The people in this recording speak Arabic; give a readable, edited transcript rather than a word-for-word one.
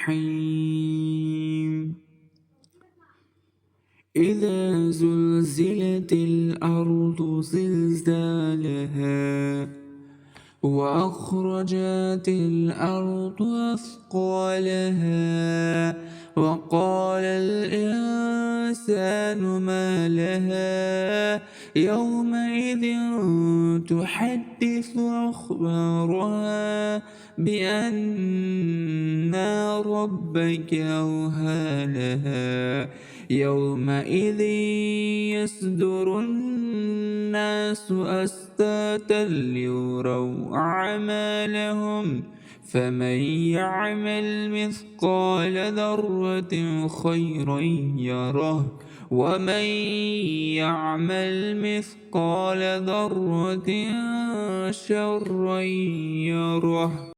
الرحيم إذا زلزلت الأرض زلزالها وأخرجت الأرض أثقالها وقال الإنسان ما لها يومئذ تحدث أخبارها بأن ربك أوهى لها يومئذ يصدر الناس أشتاتا ليروا أعمالهم فمن يعمل مثقال ذرة خيرا يره ومن يعمل مثقال ذرة شرا يره.